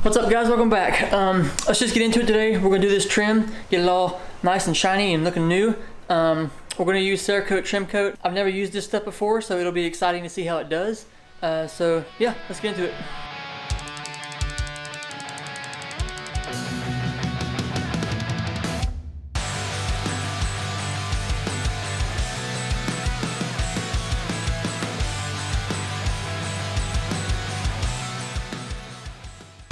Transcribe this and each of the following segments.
What's up guys, welcome back. Let's just get into it today. We're gonna do this trim, get it all nice and shiny and looking new. We're gonna use Cerakote trim coat. I've never used this stuff before, so it'll be exciting to see how it does. So yeah, let's get into it.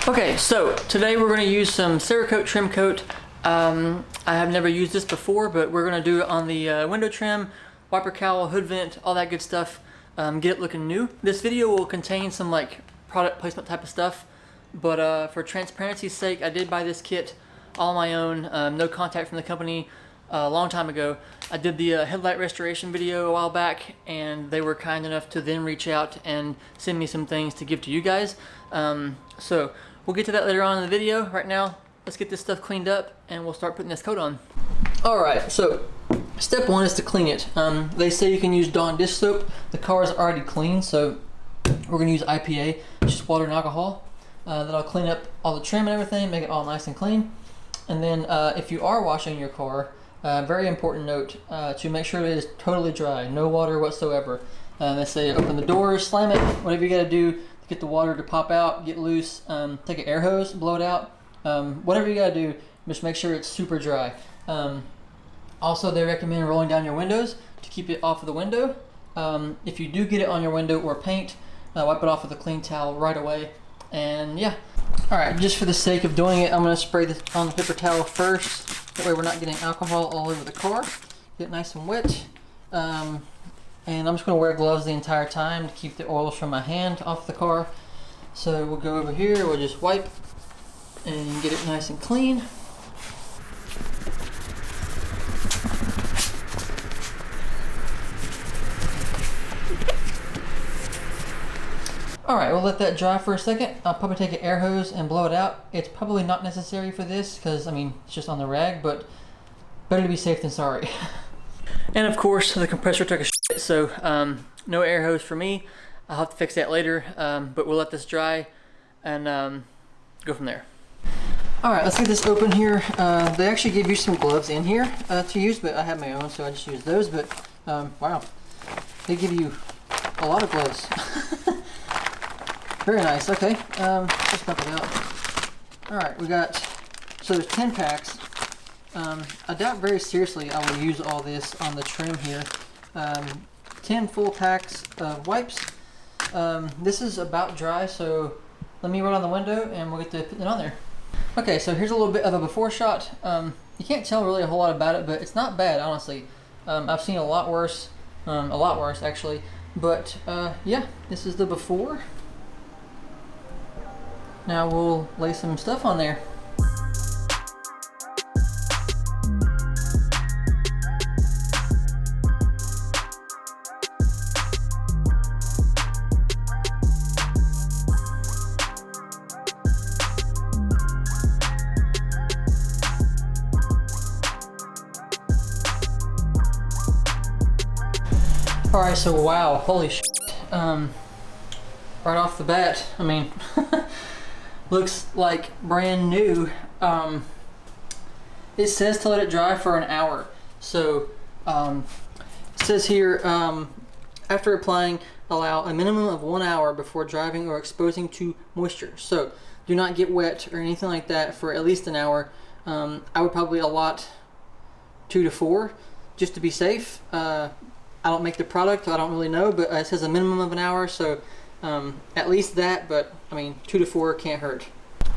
Okay, so today we're going to use some Cerakote trim coat. I have never used this before, but we're going to do it on the window trim, wiper cowl, hood vent, all that good stuff. Get it looking new. This video will contain some like product placement type of stuff, but for transparency's sake, I did buy this kit all on my own. No contact from the company a long time ago. I did the headlight restoration video a while back, and they were kind enough to then reach out and send me some things to give to you guys. So we'll get to that later on in the video. Right now, let's get this stuff cleaned up and we'll start putting this coat on. Alright, so step one is to clean it. They say you can use Dawn dish soap. The car is already clean, so we're going to use IPA, just water and alcohol. That'll clean up all the trim and everything, make it all nice and clean. And then if you are washing your car, very important note, to make sure it is totally dry, no water whatsoever. They say open the doors, slam it, whatever you got to do. Get the water to pop out, get loose, take an air hose, blow it out. Whatever you gotta do, just make sure it's super dry. Also, they recommend rolling down your windows to keep it off of the window. If you do get it on your window or paint, wipe it off with a clean towel right away. And yeah. Alright, just for the sake of doing it, I'm gonna spray this on the paper towel first. That way we're not getting alcohol all over the car. Get it nice and wet. And I'm just going to wear gloves the entire time to keep the oils from my hand off the car. So we'll go over here, we'll just wipe and get it nice and clean. Alright, we'll let that dry for a second. I'll probably take an air hose and blow it out. It's probably not necessary for this because, I mean, it's just on the rag, but better to be safe than sorry. And of course, the compressor took a shit, so no air hose for me. I'll have to fix that later, but we'll let this dry and go from there. Alright, let's get this open here. They actually give you some gloves in here to use, but I have my own, so I just use those. But wow, they give you a lot of gloves. Very nice. Okay, let's dump it out. Alright, we got, so there's 10 packs. I doubt very seriously I will use all this on the trim here. 10 full packs of wipes. This is about dry, so let me run on the window and we'll get to putting it on there. Okay, so here's a little bit of a before shot. You can't tell really a whole lot about it, but it's not bad, honestly. I've seen a lot worse actually. But yeah, this is the before. Now we'll lay some stuff on there. Alright, so wow, holy shit. Right off the bat, I mean, looks like brand new. It says to let it dry for an hour. So, it says here, after applying, allow a minimum of 1 hour before driving or exposing to moisture. So, do not get wet or anything like that for at least an hour. I would probably allot 2 to 4 just to be safe. I don't make the product, so I don't really know, but it says a minimum of an hour, so at least that, but I mean 2 to 4 can't hurt.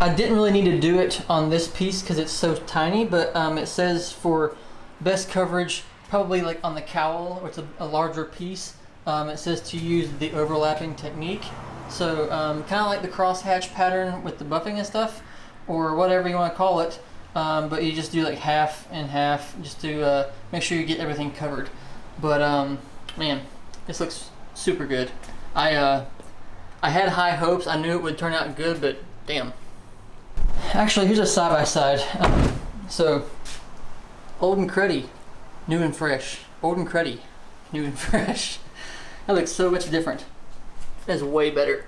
I didn't really need to do it on this piece because it's so tiny, but it says for best coverage, probably like on the cowl, or it's a larger piece, it says to use the overlapping technique. So kind of like the crosshatch pattern with the buffing and stuff, or whatever you want to call it, but you just do like half and half just to make sure you get everything covered. But man, this looks super good. I had high hopes. I knew it would turn out good, but damn. Actually, here's a side-by-side. So, old and cruddy, new and fresh. Old and cruddy, new and fresh. That looks so much different. That's way better.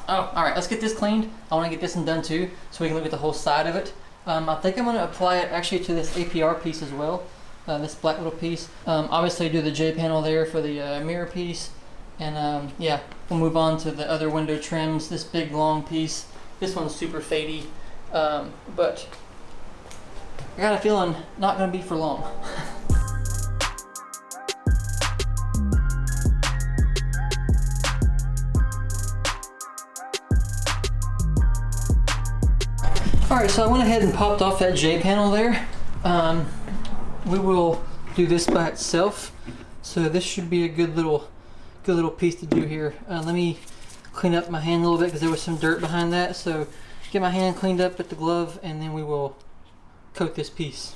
Oh, all right, let's get this cleaned. I want to get this one done too, so we can look at the whole side of it. I think I'm going to apply it actually to this APR piece as well, this black little piece. Obviously do the J panel there for the mirror piece, and yeah, we'll move on to the other window trims, this big long piece. This one's super fadey, but I got a feeling not going to be for long. Alright, so I went ahead and popped off that J panel there. We will do this by itself. So this should be a good little piece to do here. Let me clean up my hand a little bit because there was some dirt behind that. So get my hand cleaned up with the glove and then we will coat this piece.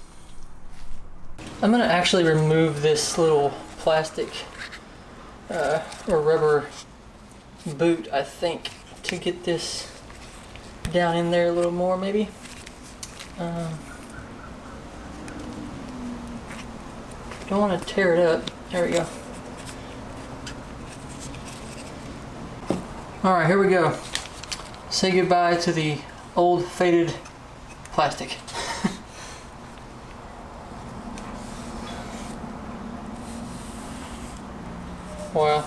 I'm going to actually remove this little plastic or rubber boot, I think, to get this down in there a little more maybe. Don't want to tear it up. There we go. Alright, here we go. Say goodbye to the old faded plastic. Wow.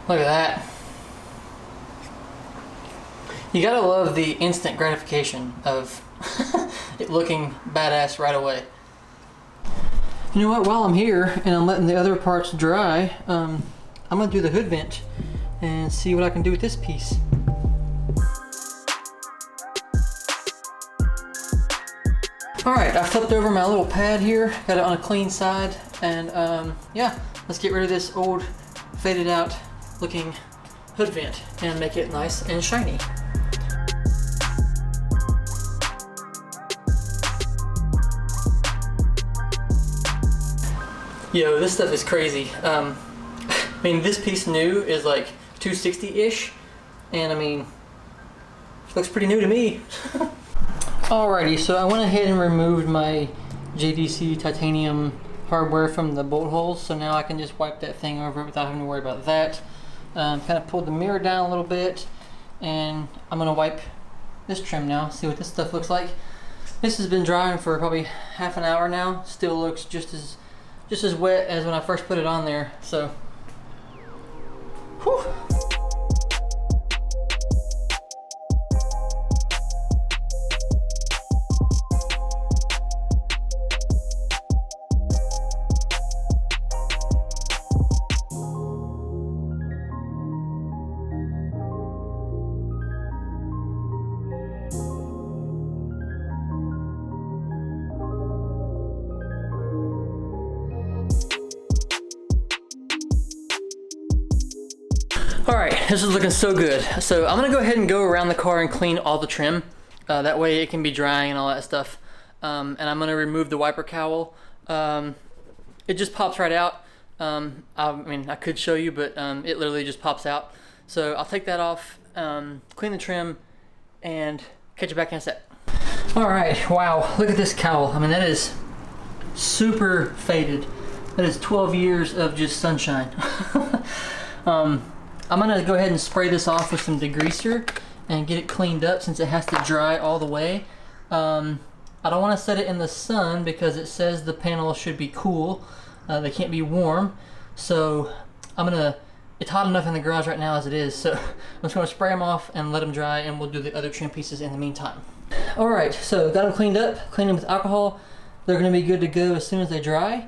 Look at that. You gotta love the instant gratification of it looking badass right away. You know what, while I'm here and I'm letting the other parts dry, I'm gonna do the hood vent and see what I can do with this piece. Alright, I flipped over my little pad here, got it on a clean side, and yeah, let's get rid of this old faded out looking hood vent and make it nice and shiny. Yo, this stuff is crazy. I mean, this piece new is like $260-ish, and I mean, looks pretty new to me. Alrighty, so I went ahead and removed my JDC titanium hardware from the bolt holes, so now I can just wipe that thing over without having to worry about that. Kind of pulled the mirror down a little bit, and I'm gonna wipe this trim now, see what this stuff looks like. This has been drying for probably half an hour now. Still looks just as wet as when I first put it on there. So, whew. Alright, this is looking so good. So I'm gonna go ahead and go around the car and clean all the trim. That way it can be drying and all that stuff. And I'm gonna remove the wiper cowl. It just pops right out. I mean, I could show you, but it literally just pops out. So I'll take that off, clean the trim, and catch you back in a sec. Alright, wow, look at this cowl. I mean, that is super faded. That is 12 years of just sunshine. I'm gonna go ahead and spray this off with some degreaser and get it cleaned up since it has to dry all the way. I don't want to set it in the sun because it says the panel should be cool. They can't be warm. So it's hot enough in the garage right now as it is. So I'm just gonna spray them off and let them dry, and we'll do the other trim pieces in the meantime. All right, so got them cleaned up, cleaned them with alcohol. They're gonna be good to go as soon as they dry.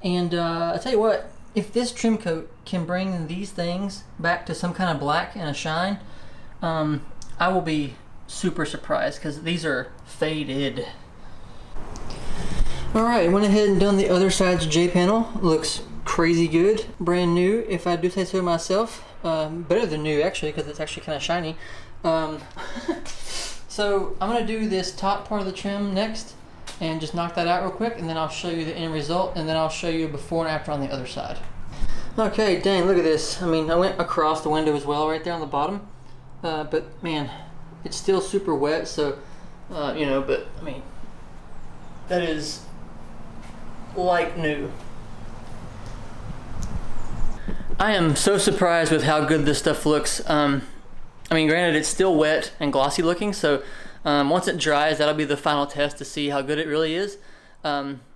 And I tell you what, if this trim coat can bring these things back to some kind of black and a shine, I will be super surprised because these are faded. Alright, I went ahead and done the other side's J panel. Looks crazy good. Brand new, if I do say so myself. Better than new actually, because it's actually kind of shiny. So I'm going to do this top part of the trim next and just knock that out real quick, and then I'll show you the end result, and then I'll show you before and after on the other side. Okay, dang, look at this. I mean, I went across the window as well right there on the bottom. But man, It's still super wet, so you know, but I mean, that is like new. I am so surprised with how good this stuff looks. I mean, granted, it's still wet and glossy looking, so once it dries, that'll be the final test to see how good it really is.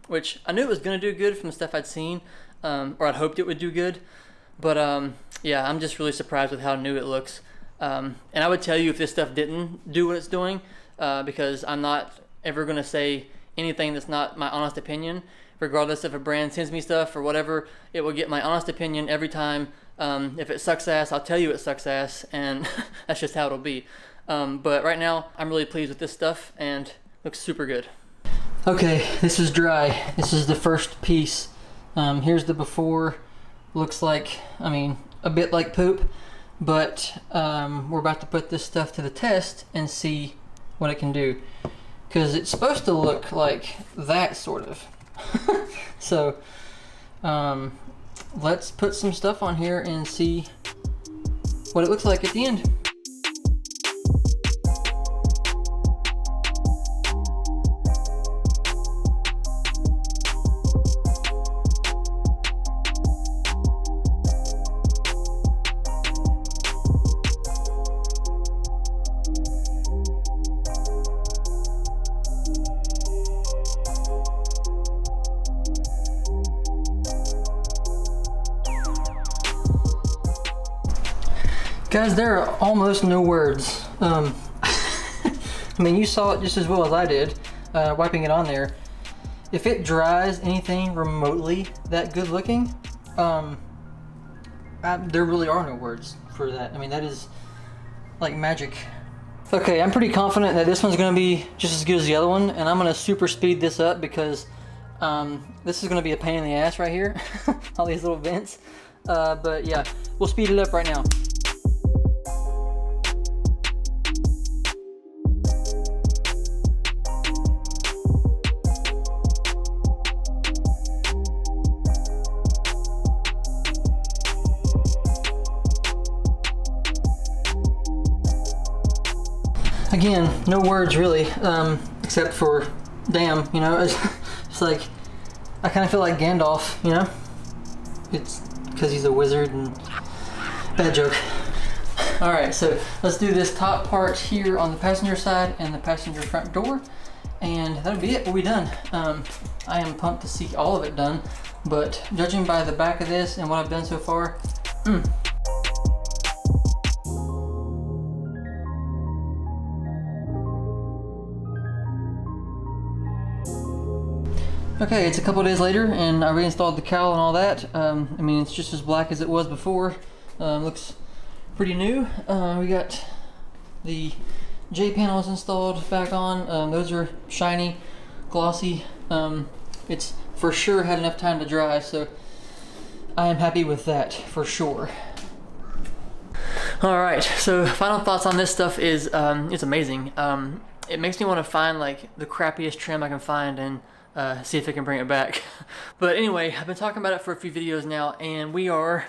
Which I knew it was gonna do good from the stuff I'd seen, or I'd hoped it would do good. But yeah, I'm just really surprised with how new it looks. And I would tell you if this stuff didn't do what it's doing, because I'm not ever gonna say anything that's not my honest opinion. Regardless if a brand sends me stuff or whatever, it will get my honest opinion every time. If it sucks ass, I'll tell you it sucks ass, and that's just how it'll be. But right now, I'm really pleased with this stuff, and looks super good. Okay, this is dry. This is the first piece. Here's the before. Looks like, I mean, a bit like poop, but we're about to put this stuff to the test and see what it can do. Because it's supposed to look like that, sort of. So let's put some stuff on here and see what it looks like at the end. Guys, there are almost no words. I mean, you saw it just as well as I did, wiping it on there. If it dries anything remotely that good looking, there really are no words for that. I mean, that is like magic. Okay, I'm pretty confident that this one's gonna be just as good as the other one, and I'm gonna super speed this up because this is gonna be a pain in the ass right here. All these little vents. But yeah, we'll speed it up right now. Again, no words really, except for damn, you know. It's like, I kind of feel like Gandalf, you know? It's because he's a wizard and bad joke. Alright, so let's do this top part here on the passenger side and the passenger front door, and that'll be it. We'll be done. I am pumped to see all of it done, but judging by the back of this and what I've done so far, Okay, it's a couple days later and I reinstalled the cowl and all that. I mean, it's just as black as it was before. Looks pretty new. We got the J panels installed back on. Those are shiny, glossy. It's for sure had enough time to dry, so I am happy with that for sure. All right, so final thoughts on this stuff is it's amazing. It makes me want to find like the crappiest trim I can find and see if I can bring it back. But anyway, I've been talking about it for a few videos now, and we are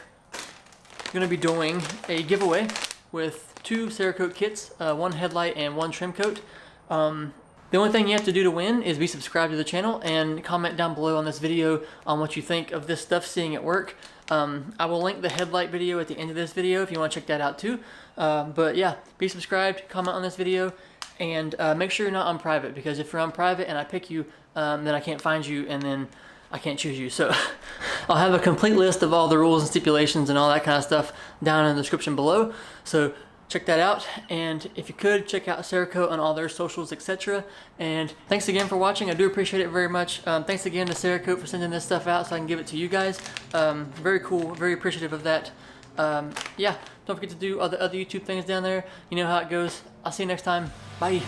gonna be doing a giveaway with 2 Cerakote kits, 1 headlight and 1 trim coat. The only thing you have to do to win is be subscribed to the channel and comment down below on this video on what you think of this stuff, seeing it work. I will link the headlight video at the end of this video if you want to check that out too. But yeah, be subscribed, comment on this video, and make sure you're not on private, because if you're on private and I pick you, then I can't find you and then I can't choose you. So I'll have a complete list of all the rules and stipulations and all that kind of stuff down in the description below. So check that out, and if you could, check out Cerakote on all their socials, etc. And thanks again for watching. I do appreciate it very much. Thanks again to Cerakote for sending this stuff out so I can give it to you guys. Very cool, very appreciative of that. Yeah, don't forget to do all the other YouTube things down there. You know how it goes. I'll see you next time. Bye.